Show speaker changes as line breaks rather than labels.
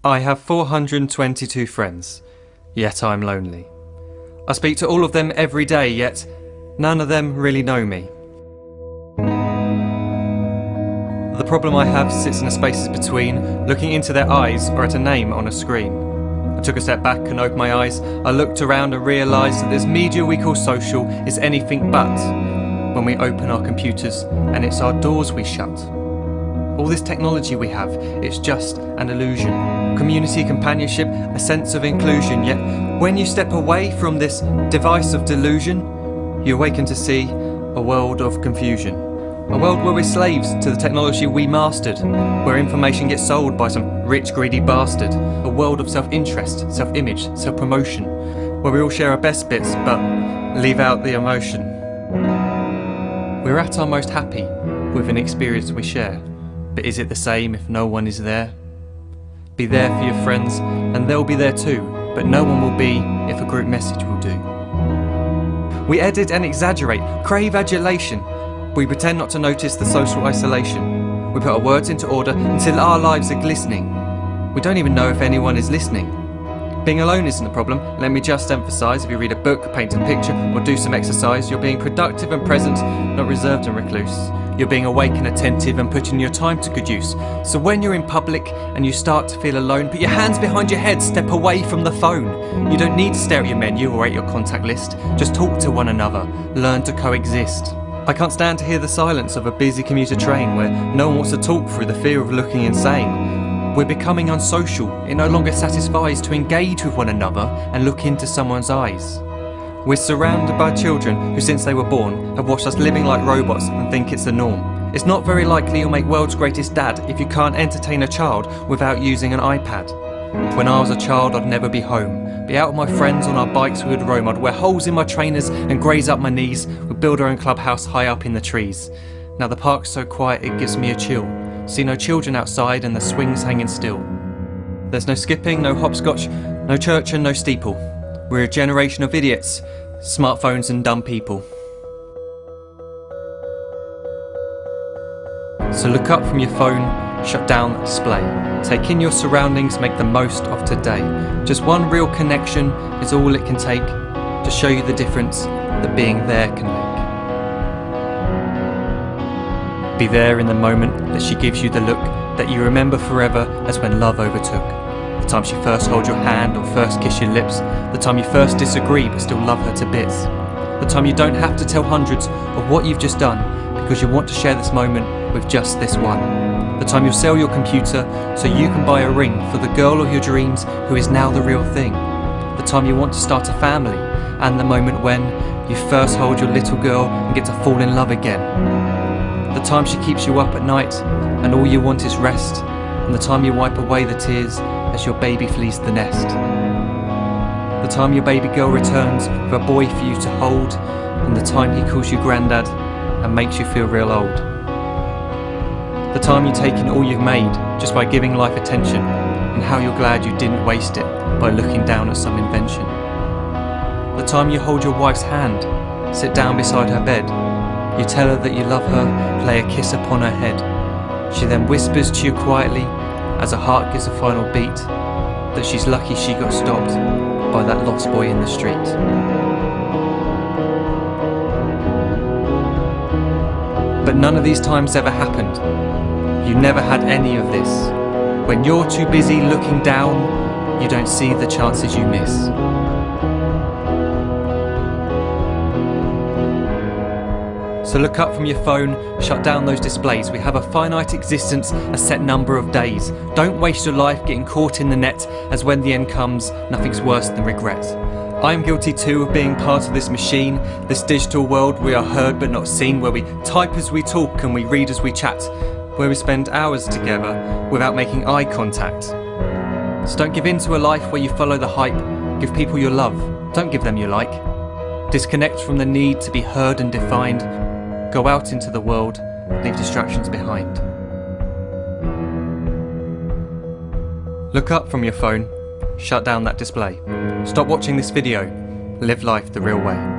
I have 422 friends, yet I'm lonely. I speak to all of them every day, yet none of them really know me. The problem I have sits in the spaces between looking into their eyes or at a name on a screen. I took a step back and opened my eyes. I looked around and realised that this media we call social is anything but when we open our computers and it's our doors we shut. All this technology we have, it's just an illusion. Community, companionship, a sense of inclusion. Yet when you step away from this device of delusion, you awaken to see a world of confusion. A world where we're slaves to the technology we mastered, where information gets sold by some rich, greedy bastard. A world of self-interest, self-image, self-promotion, where we all share our best bits but leave out the emotion. We're at our most happy with an experience we share. But is it the same if no one is there? Be there for your friends and they'll be there too, but no one will be if a group message will do. We edit and exaggerate, crave adulation. We pretend not to notice the social isolation. We put our words into order until our lives are glistening. We don't even know if anyone is listening. Being alone isn't the problem. Let me just emphasise, if you read a book, paint a picture or do some exercise, you're being productive and present, not reserved and recluse. You're being awake and attentive and putting your time to good use. So when you're in public and you start to feel alone, put your hands behind your head, step away from the phone. You don't need to stare at your menu or at your contact list. Just talk to one another, learn to coexist. I can't stand to hear the silence of a busy commuter train where no one wants to talk through the fear of looking insane. We're becoming unsocial. It no longer satisfies to engage with one another and look into someone's eyes. We're surrounded by children who, since they were born, have watched us living like robots and think it's the norm. It's not very likely you'll make world's greatest dad if you can't entertain a child without using an iPad. When I was a child, I'd never be home. Be out with my friends on our bikes, we would roam. I'd wear holes in my trainers and graze up my knees. We'd build our own clubhouse high up in the trees. Now the park's so quiet it gives me a chill. See no children outside and the swings hanging still. There's no skipping, no hopscotch, no church and no steeple. We're a generation of idiots, smartphones and dumb people. So look up from your phone, shut down the display. Take in your surroundings, make the most of today. Just one real connection is all it can take to show you the difference that being there can make. Be there in the moment that she gives you the look that you remember forever as when love overtook. The time she first holds your hand or first kiss your lips. The time you first disagree but still love her to bits. The time you don't have to tell hundreds of what you've just done because you want to share this moment with just this one. The time you'll sell your computer so you can buy a ring for the girl of your dreams who is now the real thing. The time you want to start a family and the moment when you first hold your little girl and get to fall in love again. The time she keeps you up at night and all you want is rest, and the time you wipe away the tears as your baby flees the nest. The time your baby girl returns with a boy for you to hold, and the time he calls you granddad and makes you feel real old. The time you take in all you've made just by giving life attention, and how you're glad you didn't waste it by looking down at some invention. The time you hold your wife's hand, sit down beside her bed, you tell her that you love her, lay a kiss upon her head. She then whispers to you quietly, as her heart gives a final beat, that she's lucky she got stopped by that lost boy in the street. But none of these times ever happened. You never had any of this. When you're too busy looking down, you don't see the chances you miss. So look up from your phone, shut down those displays. We have a finite existence, a set number of days. Don't waste your life getting caught in the net, as when the end comes, nothing's worse than regret. I am guilty too of being part of this machine, this digital world we are heard but not seen, where we type as we talk and we read as we chat, where we spend hours together without making eye contact. So don't give in to a life where you follow the hype. Give people your love, don't give them your like. Disconnect from the need to be heard and defined. Go out into the world, leave distractions behind. Look up from your phone, shut down that display. Stop watching this video, live life the real way.